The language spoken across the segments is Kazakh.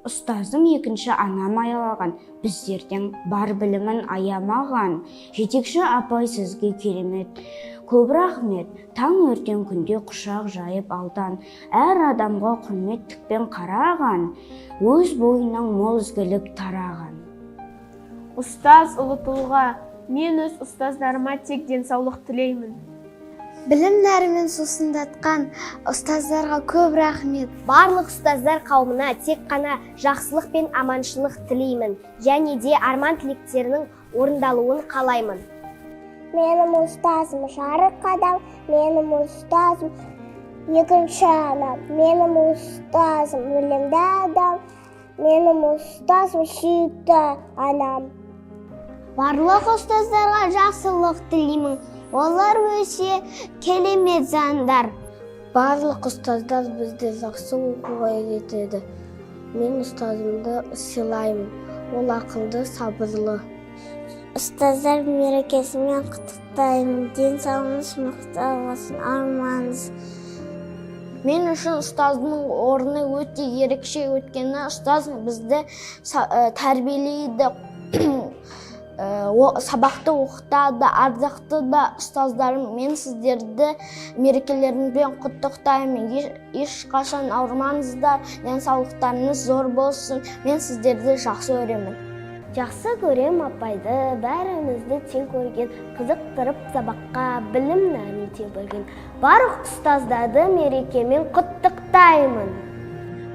Ұстазым екінші анам аялаған, біздердің бар білімін аямаған. Жетекші апай сізге керемет. Көп рахмет, таң ертең күнде құшақ жайып алдан. Әр адамға құрметтікпен қараған, өз бойынан мол ізгілік тараған. Ұстаз ұлы тұлға, мен өз ұстаздарыма тек денсаулық тілеймін. Білім нәрімен сусындатқан ұстаздарға көп рахмет. Барлық ұстаздар қауымына тек қана жақсылық пен аманшылық тілеймін. Және де арман тілектерінің орындалуын қалаймын. Менің ұстазым жарық адам, менің ұстазым екінші анам, менің ұстазым білімді адам, менің ұстазым сүйікті анам. Барлық ұстаздарға жақсылық тілеймін. Олар өте керемет жандар. Барлық ұстаздар бізді жақсы оқуға үйретеді. Мен ұстазымды сыйлаймын. Ол ақылды, сабырлы. Ұстаздар мерекесімен құттықтаймын. Денсаулығыңыз мықты болсын, арманыңыз. Мен үшін ұстаздың орны өте ерекше, өткені ұстаз бізді тәрбиелейді, сабақты оқытады, ардақты да ұстаздарым. Мен сіздерді мерекелеріңізбен құттықтаймын. Ешқашан ауырмаңыздар, денсаулықтарыңыз зор болсын. Мен сіздерді жақсы көремін. Жақсы көрем апайды, бәрімізді тең көрген, қызықтырып сабаққа білім нәрін тең бөлген. Барлық ұстаздарды мерекемен құттықтаймын.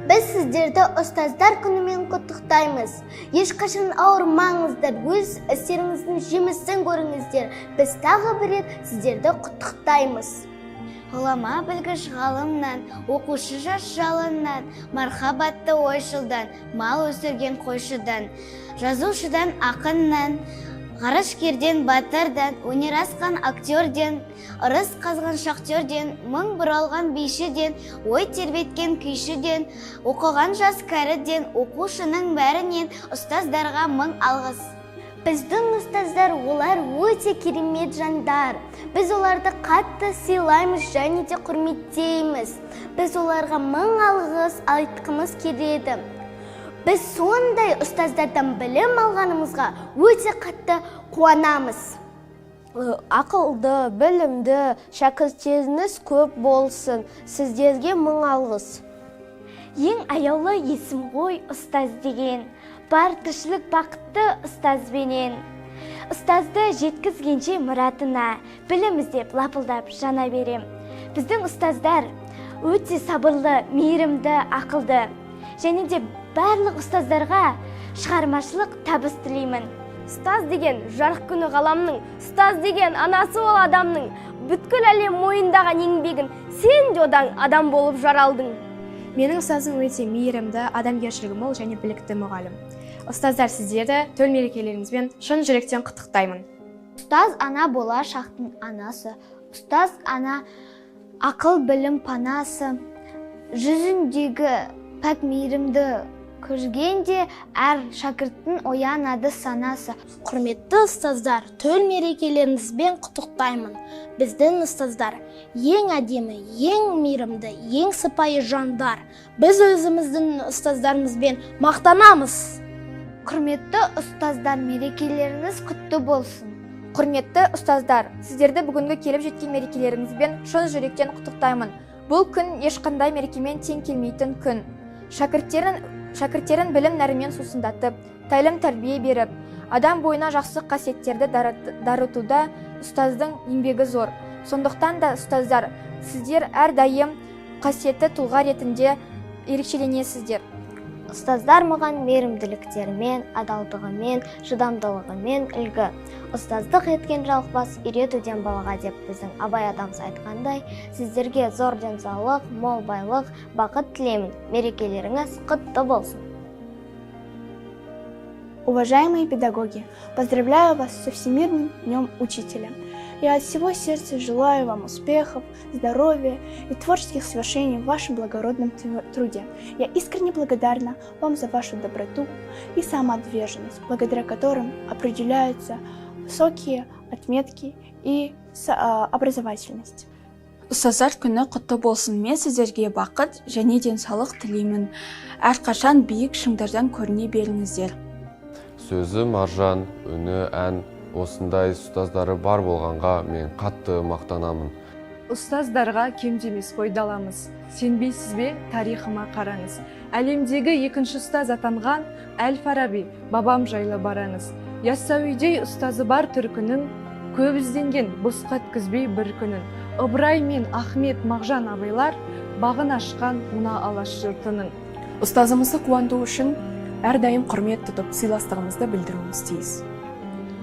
Біз сіздерді ұстаздар күнімен құттықтаймыз. Ешқашан ауырмаңыздар, өз істеріңіздің жемісін көріңіздер. Біз тағы бір рет сіздерді құттықтаймыз. Ғұлама білгіш ғалымнан, оқушы жас жалыннан, мархабатты ойшылдан, мал өсірген қойшыдан, жазушыдан, ақыннан, ғарышкерден, батырдан, өнер асқан актерден, ырыс қазған шахтерден, мың бұралған бишіден, ой тербеткен күйшіден, оқыған жас кәріден, оқушының бәрінен ұстаздарға мың алғыс. Біздің ұстаздар олар өте керемет жандар. Біз оларды қатты сыйлаймыз және де құрметтейміз. Біз оларға мың алғыс айтқымыз келеді. Біз сондай ұстаздардан білім алғанымызға өте қатты қуанамыз. Ақылды, білімді, шәкірттеріңіз көп болсын. Сіздерге мың алғыс. Ең аяулы есім ғой ұстаз деген. Бар тіршілік бақытты ұстазбенен. Ұстазды жеткізгенше мұратына, білім іздеп лапылдап жана берем. Біздің ұстаздар өте сабырлы, мейірімді, ақылды. Және де барлық ұстаздарға шығармашылық табыс тілеймін. Ұстаз деген жарық күні ғаламның, ұстаз деген анасы ол адамның. Бүткіл әлем мойындаған еңбегін, сен де одан адам болып жаралдың. Менің ұстазым өте мейірімді, адамгершілігі мол және білікті мұғалім. Ұстаздар, сіздерді төл мерекелеріңізбен шын жүректен құттықтаймын. Ұстаз ана болашақтың анасы. Ұстаз ана ақыл білім панасы. Жүзіндегі пәк мейірімді көргенде әр шәкірттің оянады санасы. Құрметті ұстаздар, төл мерекелеріңізбен құттықтаймын. Біздің ұстаздар ең әдемі, ең мейірімді, ең сыпайы жандар. Біз өзіміздің ұстаздарымызбен мақтанамыз. Құрметті ұстаздар, мерекелеріңіз құтты болсын. Құрметті ұстаздар, сіздерді бүгінгі келіп жеткен мерекелеріңізбен шын жүректен құттықтаймын. Бұл күн ешқандай мерекемен тең келмейтін күн. Шәкірттерін білім нәрімен сусындатып, тәлім тәрбие беріп, адам бойына жақсы қасиеттерді дарытуда ұстаздың еңбегі зор. Сондықтан да ұстаздар, сіздер әрдайым қасиетті тұлға ретінде ерекшеленесіздер. Ұстаздар маған мейірімділіктерімен, адалдығымен, шыдамдылығымен үлгі. Ұстаздық еткен жалықпас үйретуден балаға деп біздің Абай атамыз айтқандай, сіздерге зор денсаулық, мол байлық, бақыт тілеймін. Мерекелеріңіз құтты болсын. Уважаемые педагоги, поздравляю вас со Всемирным днем Учителя. Я от всего сердца желаю вам успехов, здоровья и творческих свершений в вашем благородном труде. Я искренне благодарна вам за вашу доброту и самоотверженность, благодаря которым определяются высокие отметки и образовательность. Ұстаздар күні құтты болсын. Мен сіздерге бақыт және денсаулық тілеймін. Әрқашан биік шыңдардан көріне беріңіздер. Сөзі маржан, үні ән, осындай ұстаздары бар болғанға мен қатты мақтанамын. Ұстаздарға кемдемес қойдаламыз. Сенбейсіз бе, тарихыма қараңыз. Әлемдегі екінші ұстаз атанған Әл-Фараби бабам жайлы бараңыз. Яссауидей ұстазы бар түркінің, көп ізденген босқа өткізбей бір күнін. Ыбырай мен Ахмет Мағжан абайлар бағын ашқан мына алаш жұртының. Ұстазымызды қуанту үшін әрдайым құрмет тұтып, сыйластығымызды білдіруіміз тиіс.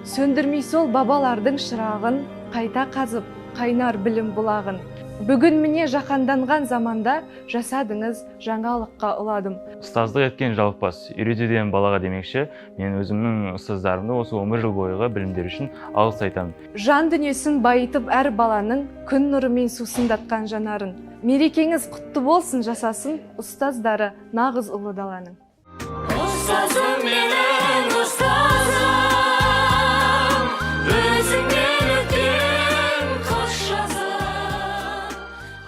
Сөндірмей сол бабалардың шырағын, қайта қазып, қайнар білім бұлағын. Бүгін міне жаһанданған заманда жасадыңыз, жаңалыққа ұладым. Ұстаздық еткен жалықпас, үйретуден балаға демекші, мен өзімнің ұстаздарымды осы 10 жыл бойғы білімдері үшін алғыс айтамын. Жан дүниесін байытып әр баланың күн нұрымен сусындатқан жанарын. Мерекеңіз құтты болсын жасасын ұстаздары нағыз ұлы даланың. Ұстазым менің